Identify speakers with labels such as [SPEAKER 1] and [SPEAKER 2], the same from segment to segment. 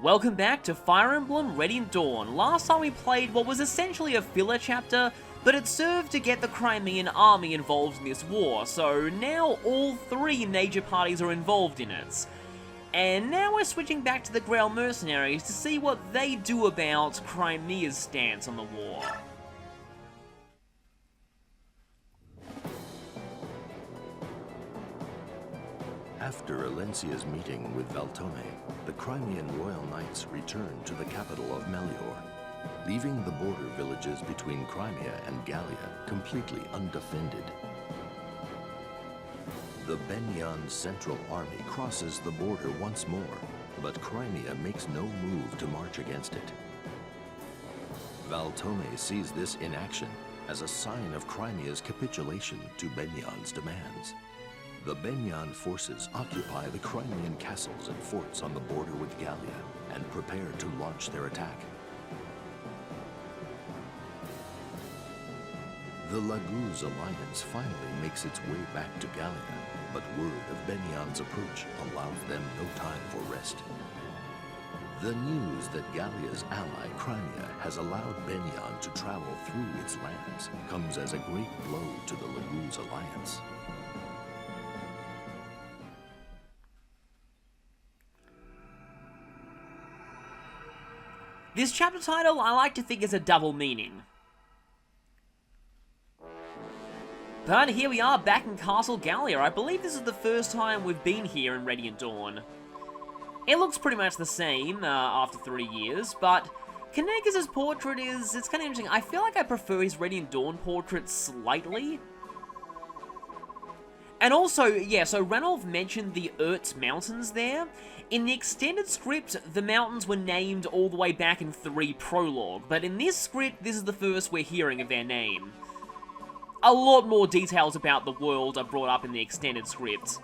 [SPEAKER 1] Welcome back to Fire Emblem Radiant Dawn. Last time we played what was essentially a filler chapter, but it served to get the Crimean army involved in this war, so now all three major parties are involved in it. And now we're switching back to the Grail Mercenaries to see what they do about Crimea's stance on the war.
[SPEAKER 2] After Alencia's meeting with Valtone, the Crimean Royal Knights returned to the capital of Melior, leaving the border villages between Crimea and Gallia completely undefended. The Benyan Central Army crosses the border once more, but Crimea makes no move to march against it. Valtone sees this inaction as a sign of Crimea's capitulation to Benyan's demands. The Benyan forces occupy the Crimean castles and forts on the border with Gallia and prepare to launch their attack. The Laguz alliance finally makes its way back to Gallia, but word of Benyan's approach allows them no time for rest. The news that Gallia's ally Crimea has allowed Benyan to travel through its lands comes as a great blow to the Laguz alliance.
[SPEAKER 1] This chapter title I like to think is a double meaning. But here we are back in Castle Gallia. I believe this is the first time we've been here in Radiant Dawn. It looks pretty much the same after 3 years, but Kanegas' portrait it's kind of interesting. I feel like I prefer his Radiant Dawn portrait slightly. And also, yeah, so Ranulf mentioned the Ertz Mountains there. In the extended script, the mountains were named all the way back in 3 Prologue, but in this script, this is the first we're hearing of their name. A lot more details about the world are brought up in the extended script.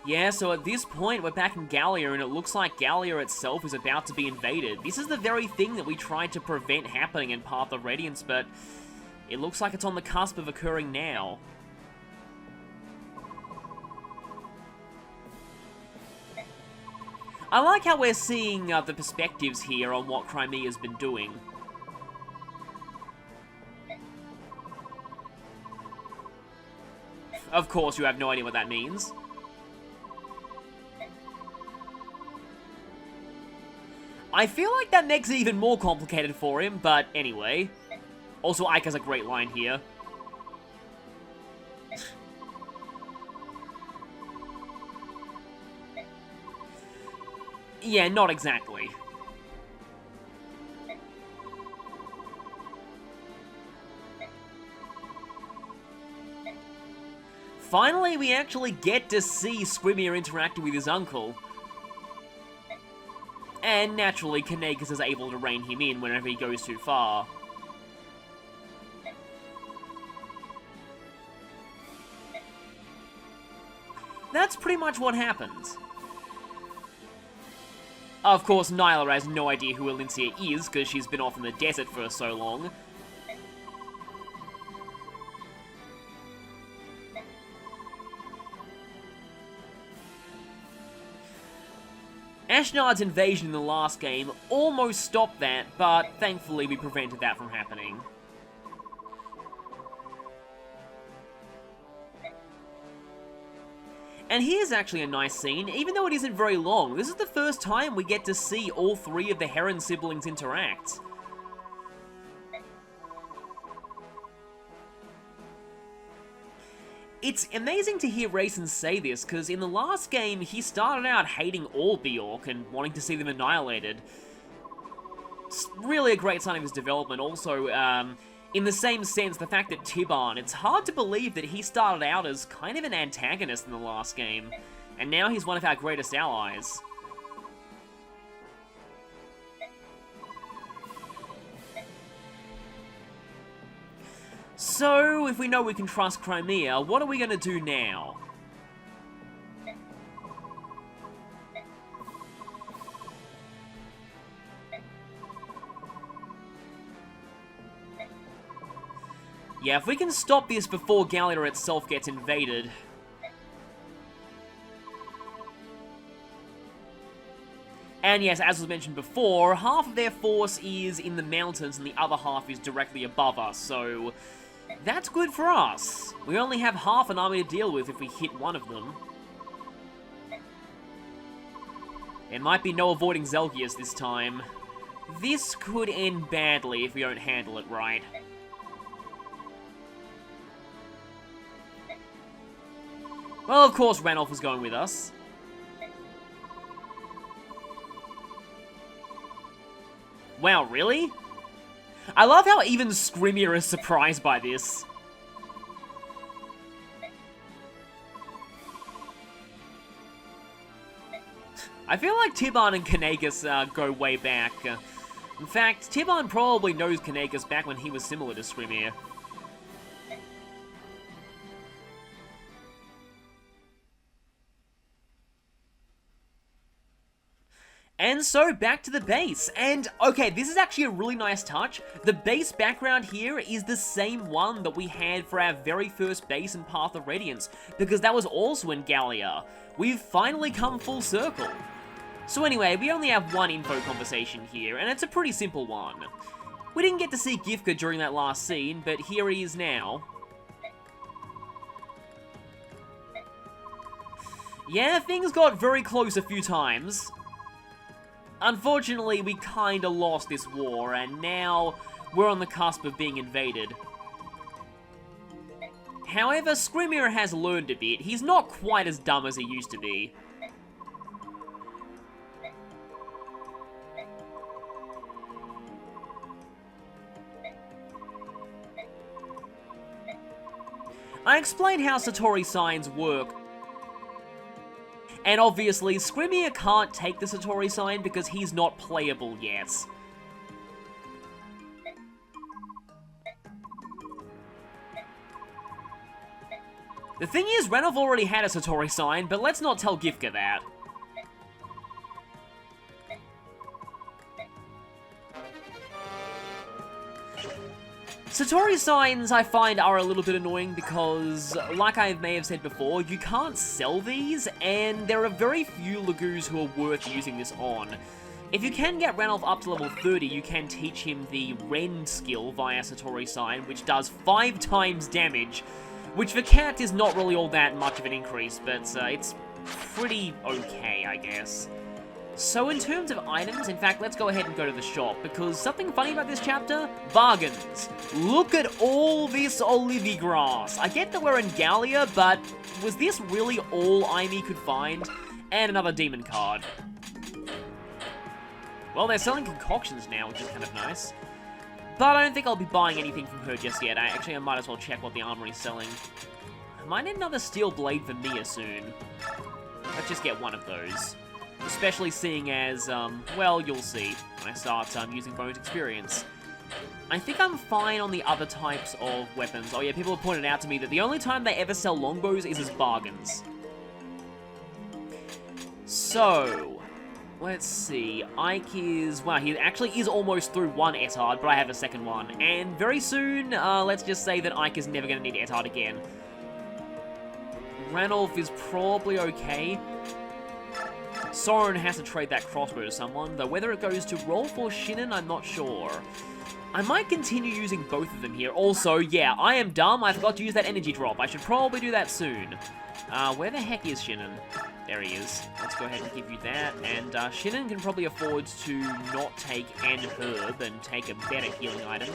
[SPEAKER 1] Yeah, so at this point, we're back in Gallia, and it looks like Gallia itself is about to be invaded. This is the very thing that we tried to prevent happening in Path of Radiance, but it looks like it's on the cusp of occurring now. I like how we're seeing the perspectives here on what Crimea's been doing. Of course, you have no idea what that means. I feel like that makes it even more complicated for him, but anyway. Also, Ike has a great line here. Yeah, not exactly. Finally, we actually get to see Squimir interacting with his uncle. And naturally, Kanegas is able to rein him in whenever he goes too far. That's pretty much what happens. Of course, Nyla has no idea who Alencia is, because she's been off in the desert for so long. Ashnard's invasion in the last game almost stopped that, but thankfully we prevented that from happening. And here's actually a nice scene, even though it isn't very long. This is the first time we get to see all 3 of the Heron siblings interact. It's amazing to hear Rayson say this, because in the last game, he started out hating all Bjork and wanting to see them annihilated. It's really a great sign of his development. Also, in the same sense, the fact that Tibarn, it's hard to believe that he started out as kind of an antagonist in the last game, and now he's one of our greatest allies. So, if we know we can trust Crimea, what are we going to do now? Yeah, if we can stop this before Gallia itself gets invaded, And yes, as was mentioned before, half of their force is in the mountains and the other half is directly above us, so that's good for us. We only have half an army to deal with if we hit one of them. There might be no avoiding Zelgius this time. This could end badly if we don't handle it right. Well, of course, Ranulf is going with us. Wow, really? I love how even Skrymir is surprised by this. I feel like Tibon and Kanagas go way back. In fact, Tibon probably knows Kanagas back when he was similar to Skrymir. And so, back to the base, and okay, this is actually a really nice touch. The base background here is the same one that we had for our very first base in Path of Radiance, because that was also in Gallia. We've finally come full circle. So anyway, we only have one info conversation here, and it's a pretty simple one. We didn't get to see Gifka during that last scene, but here he is now. Yeah, things got very close a few times. Unfortunately, we kinda lost this war, and now we're on the cusp of being invaded. However, Skrymir has learned a bit. He's not quite as dumb as he used to be. I explained how Satori signs work. And obviously, Skrymir can't take the Satori sign because he's not playable yet. The thing is, Ranulf already had a Satori sign, but let's not tell Gifka that. Satori signs, I find, are a little bit annoying because, like I may have said before, you can't sell these, and there are very few Lagoos who are worth using this on. If you can get Ranulf up to level 30, you can teach him the Rend skill via Satori sign, which does 5 times damage, which for Cat is not really all that much of an increase, but it's pretty okay, I guess. So in terms of items, in fact, let's go ahead and go to the shop, because something funny about this chapter? Bargains. Look at all this Olivigrass. I get that we're in Gallia, but was this really all Aimee could find? And another demon card. Well, they're selling concoctions now, which is kind of nice. But I don't think I'll be buying anything from her just yet. I might as well check what the armory's selling. I might need another steel blade for Mia soon. Let's just get one of those. Especially seeing as, well, you'll see when I start using Bone's experience. I think I'm fine on the other types of weapons. Oh yeah, people have pointed out to me that the only time they ever sell longbows is as bargains. So, let's see. Ike is... wow, he actually is almost through one Etard, but I have a second one. And very soon, let's just say that Ike is never going to need Etard again. Ranulf is probably okay. Soren has to trade that crossbow to someone, though whether it goes to Rolf or Shinnon, I'm not sure. I might continue using both of them here. Also, yeah, I am dumb. I forgot to use that energy drop. I should probably do that soon. Where the heck is Shinnon? There he is. Let's go ahead and give you that. And Shinnon can probably afford to not take an herb and take a better healing item.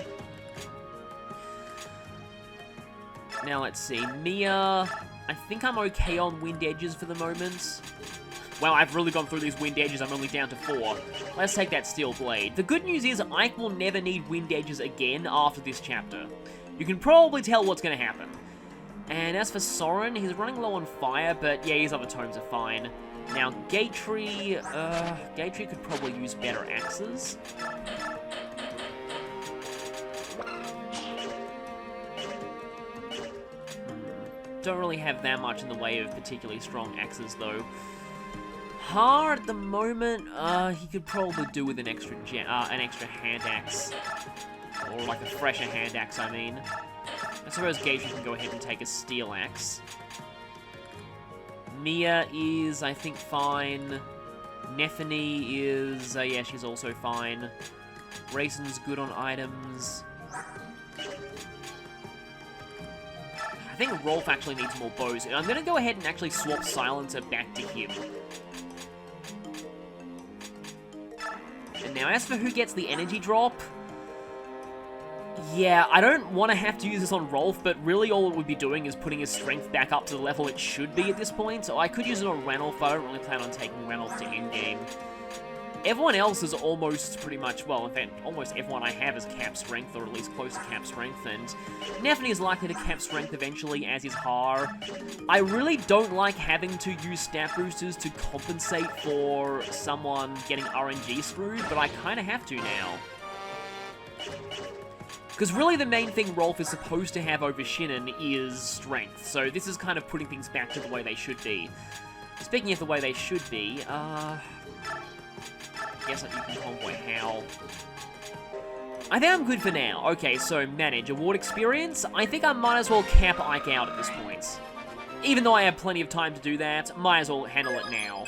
[SPEAKER 1] Now, let's see. Mia, I think I'm okay on Wind Edges for the moment. Wow, I've really gone through these Wind Edges, I'm only down to 4. Let's take that Steel Blade. The good news is Ike will never need Wind Edges again after this chapter. You can probably tell what's going to happen. And as for Soren, he's running low on fire, but yeah, his other tomes are fine. Now, Gatry could probably use better axes. Don't really have that much in the way of particularly strong axes, though. Har, at the moment, he could probably do with an extra hand axe. Or like a fresher hand axe, I mean. I suppose Gatry can go ahead and take a steel axe. Mia is, I think, fine. Neffany is... yeah, she's also fine. Raisin's good on items. I think Rolf actually needs more bows. And I'm going to go ahead and actually swap Silencer back to him. And now, as for who gets the energy drop... Yeah, I don't want to have to use this on Rolf, but really all it would be doing is putting his strength back up to the level it should be at this point. So I could use it on Ranulf, but I don't really plan on taking Ranulf to endgame. Everyone else is almost pretty much, well, in fact, almost everyone I have is cap strength, or at least close to cap strength, and Neffany is likely to cap strength eventually, as is Har. I really don't like having to use stat boosters to compensate for someone getting RNG screwed, but I kind of have to now. Because really the main thing Rolf is supposed to have over Shinnon is strength, so this is kind of putting things back to the way they should be. Speaking of the way they should be, I guess you can convoy Hal. I think I'm good for now. Okay, so manage. Award experience? I think I might as well cap Ike out at this point. Even though I have plenty of time to do that, might as well handle it now.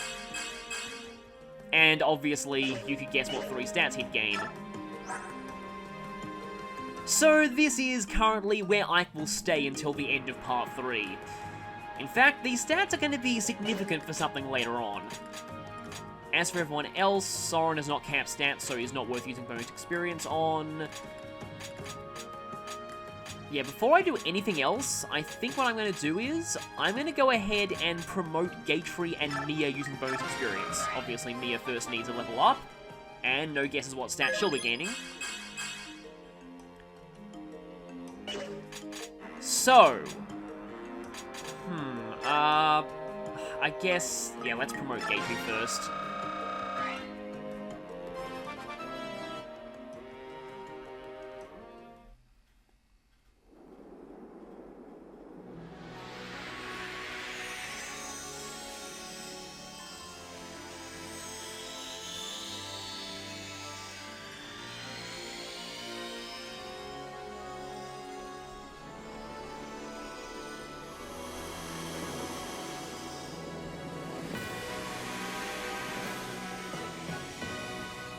[SPEAKER 1] And obviously, you could guess what 3 stats he'd gain. So this is currently where Ike will stay until the end of Part 3. In fact, these stats are going to be significant for something later on. As for everyone else, Soren is not capped stats, so he's not worth using bonus experience on. Yeah, before I do anything else, I think what I'm going to do is, I'm going to go ahead and promote Gatefree and Mia using bonus experience. Obviously, Mia first needs a level up, and no guesses what stats she'll be gaining. So, I guess, yeah, let's promote Gatefree first.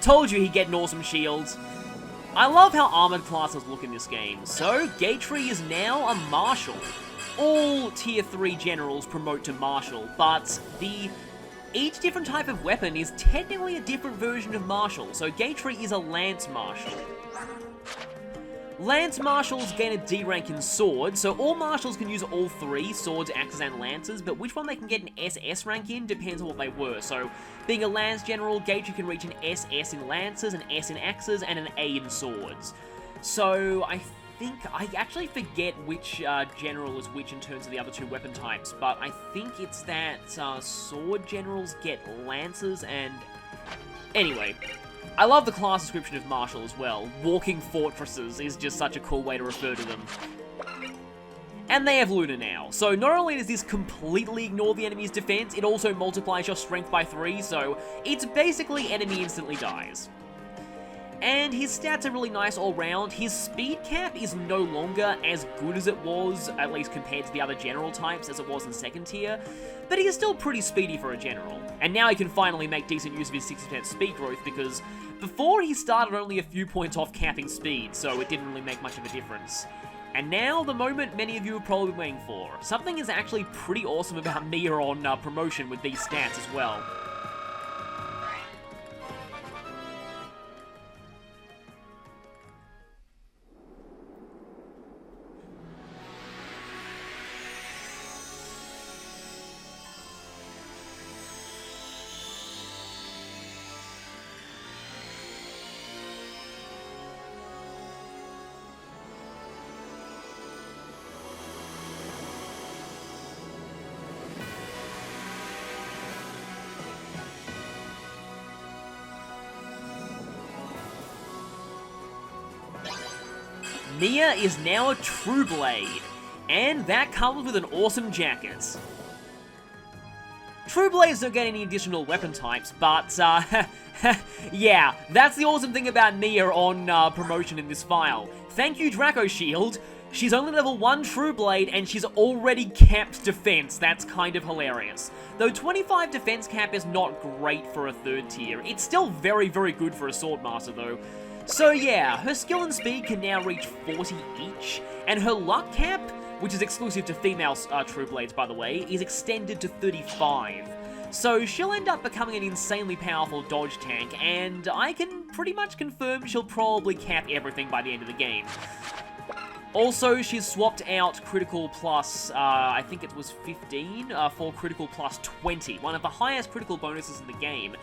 [SPEAKER 1] Told you he'd get an awesome shield. I love how armored classes look in this game. So, Gatefree is now a Marshal. All Tier 3 generals promote to Marshal, but each different type of weapon is technically a different version of Marshal, so Gatefree is a Lance Marshal. Lance Marshals gain a D rank in Sword, so all Marshals can use all 3, Swords, Axes, and Lances, but which one they can get an SS rank in depends on what they were. So, being a Lance General, Gatefree can reach an SS in Lances, an S in Axes, and an A in Swords. So, I actually forget which General is which in terms of the other 2 weapon types, but I think it's that Sword Generals get Lances and... Anyway, I love the class description of Marshal as well. Walking Fortresses is just such a cool way to refer to them. And they have Luna now, so not only does this completely ignore the enemy's defense, it also multiplies your strength by 3, so it's basically enemy instantly dies. And his stats are really nice all round. His speed cap is no longer as good as it was, at least compared to the other general types, as it was in 2nd tier, but he is still pretty speedy for a general. And now he can finally make decent use of his 60% speed growth, because before he started only a few points off capping speed, so it didn't really make much of a difference. And now, the moment many of you are probably waiting for. Something is actually pretty awesome about Mia on promotion with these stats as well. Mia is now a True Blade, and that comes with an awesome jacket. True Blades don't get any additional weapon types, but, yeah, that's the awesome thing about Mia on promotion in this file. Thank you, Draco Shield. She's only level 1 True Blade, and she's already capped defense. That's kind of hilarious. Though 25 defense cap is not great for a 3rd tier, it's still very, very good for a Swordmaster, though. So yeah, her skill and speed can now reach 40 each, and her luck cap, which is exclusive to female True Blades, by the way, is extended to 35. So she'll end up becoming an insanely powerful dodge tank, and I can pretty much confirm she'll probably cap everything by the end of the game. Also, she's swapped out Critical Plus, I think it was 15, for Critical Plus 20, one of the highest critical bonuses in the game.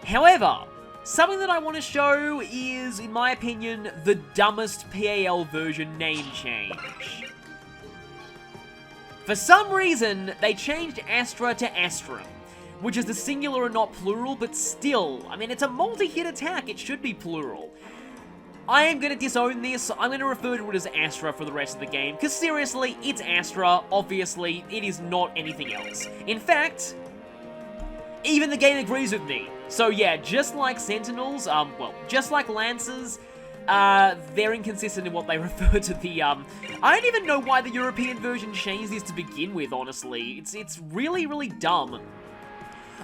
[SPEAKER 1] However, something that I want to show is, in my opinion, the dumbest PAL version name change. For some reason, they changed Astra to Astrum, which is the singular and not plural, but still, I mean, it's a multi-hit attack, it should be plural. I am going to disown this, I'm going to refer to it as Astra for the rest of the game, because seriously, it's Astra, obviously, it is not anything else. In fact, even the game agrees with me. So yeah, just like Sentinels, well, just like Lancers, they're inconsistent in what they refer to the, I don't even know why the European version changed this to begin with, honestly. It's really, really dumb.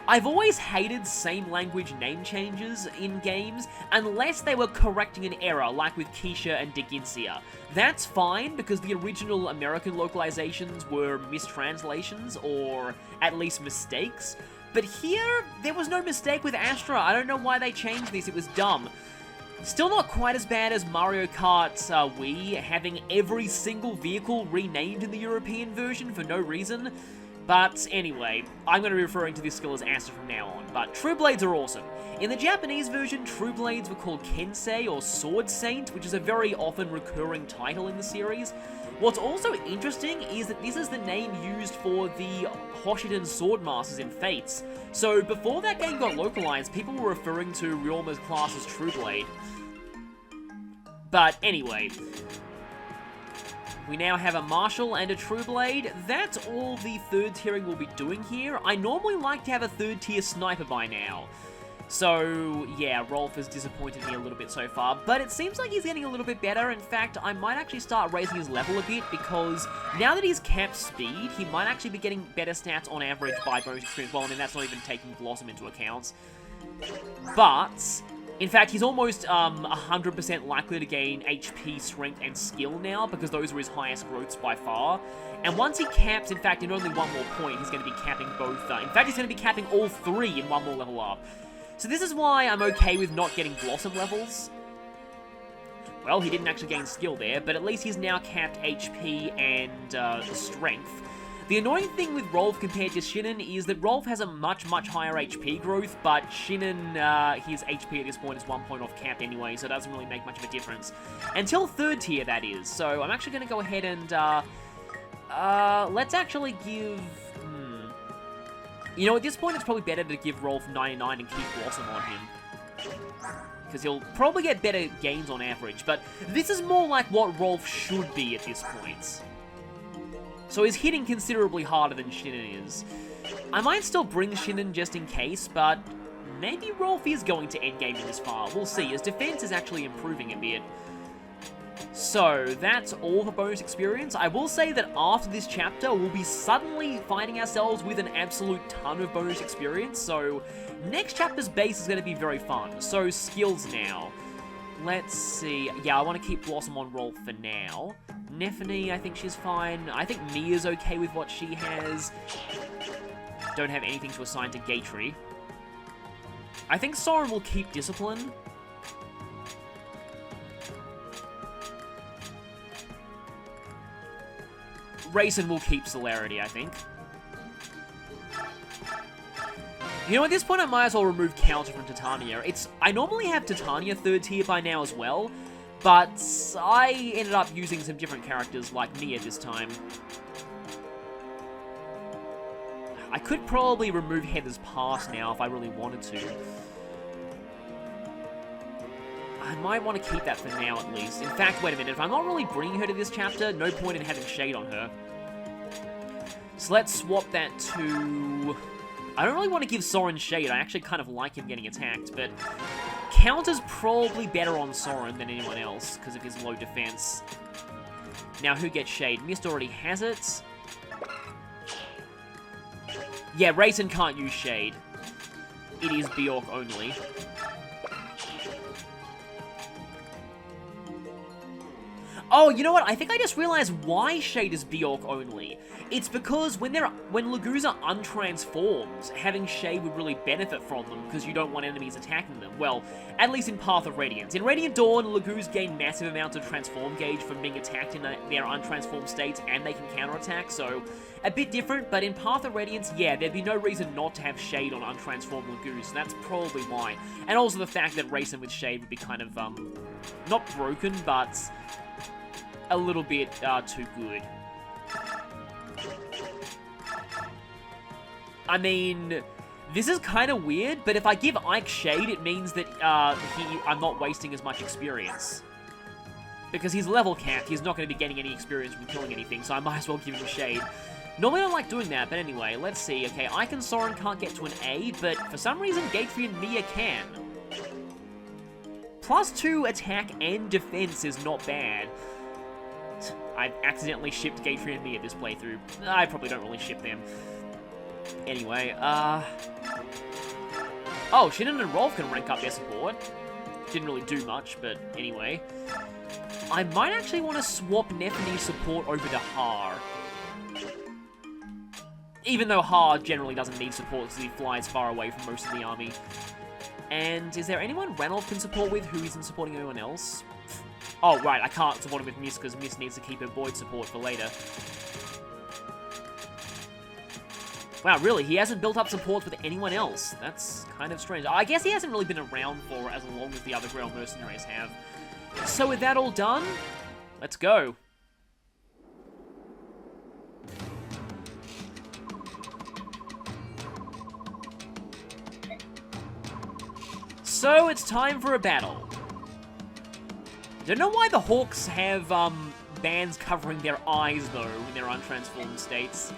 [SPEAKER 1] I've always hated same language name changes in games, unless they were correcting an error, like with Keisha and Deginsia. That's fine, because the original American localizations were mistranslations, or at least mistakes. But here, there was no mistake with Astra. I don't know why they changed this, it was dumb. Still not quite as bad as Mario Kart Wii, having every single vehicle renamed in the European version for no reason. But anyway, I'm going to be referring to this skill as Astra from now on, but True Blades are awesome. In the Japanese version, True Blades were called Kensei or Sword Saint, which is a very often recurring title in the series. What's also interesting is that this is the name used for the Hoshiden Swordmasters in Fates. So before that game got localized, people were referring to Ryoma's class as True Blade. But anyway, we now have a Marshal and a True Blade. That's all the 3rd tiering will be doing here. I normally like to have a 3rd tier Sniper by now. So, yeah, Rolf has disappointed me a little bit so far, but it seems like he's getting a little bit better. In fact, I might actually start raising his level a bit, because now that he's capped speed, he might actually be getting better stats on average by bonus experience. Well, I mean, that's not even taking Blossom into account. But in fact, he's almost 100% likely to gain HP, Strength, and Skill now, because those are his highest growths by far. And once he caps, in fact, in only one more point, he's going to be capping both. In fact, he's going to be capping all 3 in one more level up. So this is why I'm okay with not getting Blossom levels. Well, he didn't actually gain Skill there, but at least he's now capped HP and Strength. The annoying thing with Rolf compared to Shinnen is that Rolf has a much, much higher HP growth, but Shinnen, his HP at this point is 1 point off cap anyway, so it doesn't really make much of a difference. Until 3rd tier, that is. So I'm actually going to go ahead and, let's actually give... You know, at this point, it's probably better to give Rolf 99 and keep Blossom on him, because he'll probably get better gains on average, but this is more like what Rolf should be at this point. So he's hitting considerably harder than Shinnen is. I might still bring Shinnen just in case, but maybe Rolf is going to endgame in this far. We'll see. His defense is actually improving a bit. So that's all the bonus experience. I will say that after this chapter, we'll be suddenly finding ourselves with an absolute ton of bonus experience. So next chapter's base is going to be very fun. So skills now. Let's see. Yeah, I want to keep Blossom on Rolf for now. Nephany, I think she's fine. I think Mia's okay with what she has. Don't have anything to assign to Gatry. I think Soren will keep Discipline. Rayson will keep Celerity, I think. You know, at this point I might as well remove Counter from Titania. I normally have Titania 3rd tier by now as well, but I ended up using some different characters like Mia this time. I could probably remove Heather's Pass now if I really wanted to. I might want to keep that for now at least. In fact, wait a minute, if I'm not really bringing her to this chapter, no point in having Shade on her. So let's swap that to... I don't really want to give Soren Shade, I actually kind of like him getting attacked, but Counter's probably better on Soren than anyone else because of his low defense. Now, who gets Shade? Mist already has it. Yeah, Raisin can't use Shade. It is Bjork only. Oh, you know what? I think I just realized why Shade is Bjork only. It's because when Lagoos are untransformed, having Shade would really benefit from them because you don't want enemies attacking them. Well, at least in Path of Radiance. In Radiant Dawn, Lagoos gain massive amounts of transform gauge from being attacked in their untransformed states, and they can counterattack, so a bit different, but in Path of Radiance, yeah, there'd be no reason not to have Shade on untransformed Lagoos, so that's probably why. And also the fact that racing with Shade would be kind of, not broken, but a little bit too good. I mean, this is kind of weird, but if I give Ike Shade, it means that I'm not wasting as much experience. Because he's level capped, he's not going to be getting any experience from killing anything, so I might as well give him Shade. Normally I don't like doing that, but anyway, let's see. Okay, Ike and Soren can't get to an A, but for some reason, Gatefree and Mia can. +2 attack and defense is not bad. I've accidentally shipped Gatefree and Mia this playthrough. I probably don't really ship them. Anyway, oh, Shinnon and Rolf can rank up their support. Didn't really do much, but anyway. I might actually want to swap Nephene's support over to Har. Even though Har generally doesn't need support because he flies far away from most of the army. And is there anyone Ranulf can support with who isn't supporting anyone else? Oh, right, I can't support him with Mist because Mist needs to keep her Void support for later. Wow, really? He hasn't built up supports with anyone else? That's kind of strange. I guess he hasn't really been around for as long as the other Grail mercenaries have. So with that all done, let's go. So it's time for a battle. Don't know why the Hawks have bands covering their eyes though in their untransformed states.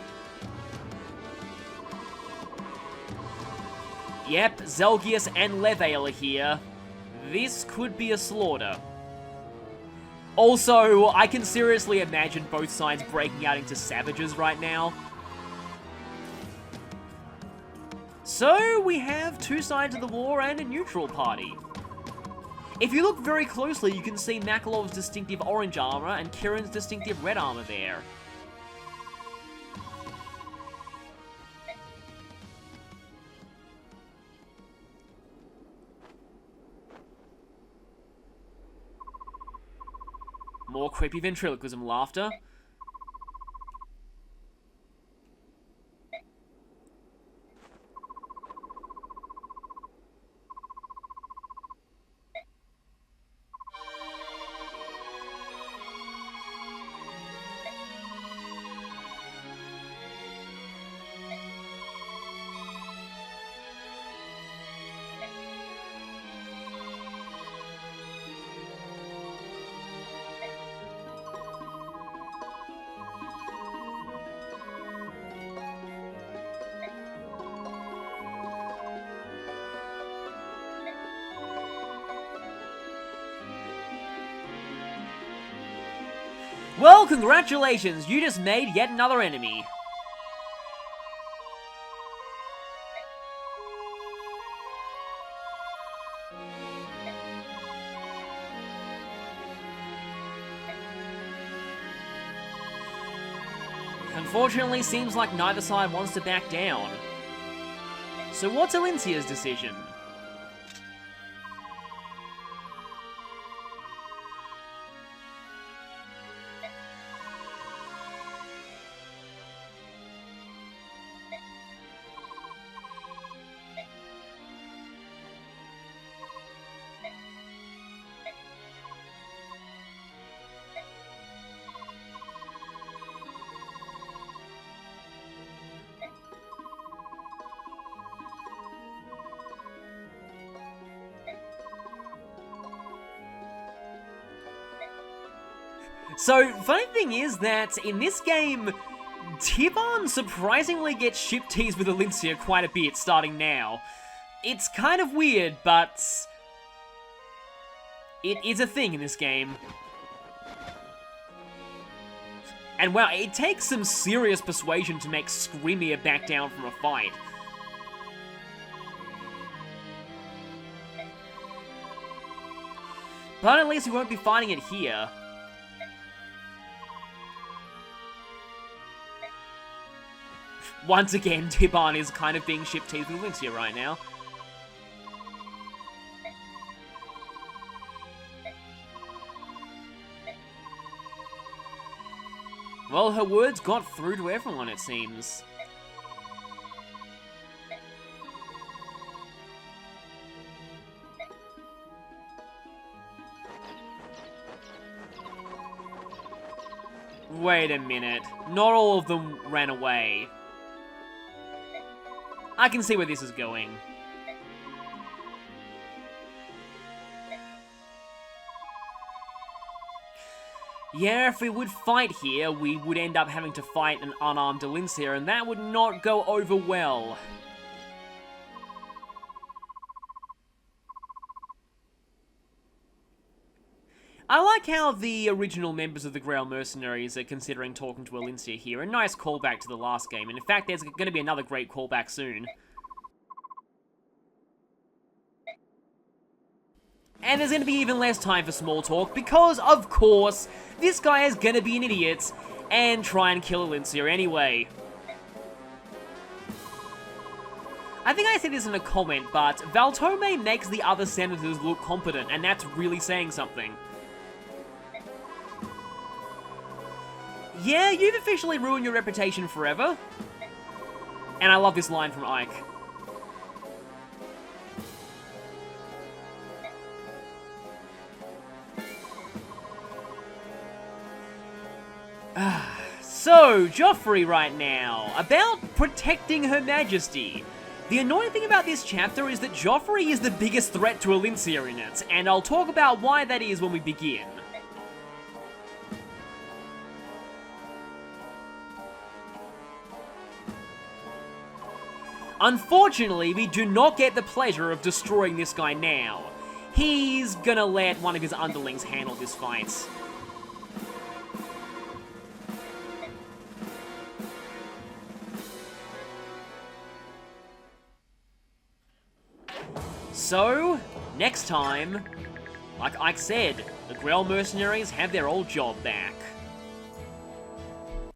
[SPEAKER 1] Yep, Zelgius and Leveil are here. This could be a slaughter. Also, I can seriously imagine both sides breaking out into savages right now. So, we have two sides of the war and a neutral party. If you look very closely, you can see Makalov's distinctive orange armor and Kirin's distinctive red armor there. More creepy ventriloquism laughter. Well, congratulations, you just made yet another enemy. Unfortunately, seems like neither side wants to back down. So what's Alincia's decision? So, funny thing is that in this game, Tibon surprisingly gets ship teased with Alincia quite a bit starting now. It's kind of weird, but it is a thing in this game. And wow, it takes some serious persuasion to make Screamia back down from a fight. But at least we won't be fighting it here. Once again, Tiban is kind of being ship teased with Lincia right now. Well, her words got through to everyone, it seems. Wait a minute. Not all of them ran away. I can see where this is going. Yeah, if we would fight here, we would end up having to fight an unarmed Delincia, and that would not go over well. I like how the original members of the Grail Mercenaries are considering talking to Elincia here. A nice callback to the last game, and in fact, there's going to be another great callback soon. And there's going to be even less time for small talk, because, of course, this guy is going to be an idiot and try and kill Elincia anyway. I think I said this in a comment, but Valtome makes the other senators look competent, and that's really saying something. Yeah, you've officially ruined your reputation forever. And I love this line from Ike. So, Joffrey right now, about protecting Her Majesty. The annoying thing about this chapter is that Joffrey is the biggest threat to Elincia in it, and I'll talk about why that is when we begin. Unfortunately, we do not get the pleasure of destroying this guy now. He's gonna let one of his underlings handle this fight. So, next time, like Ike said, the Grail Mercenaries have their old job back.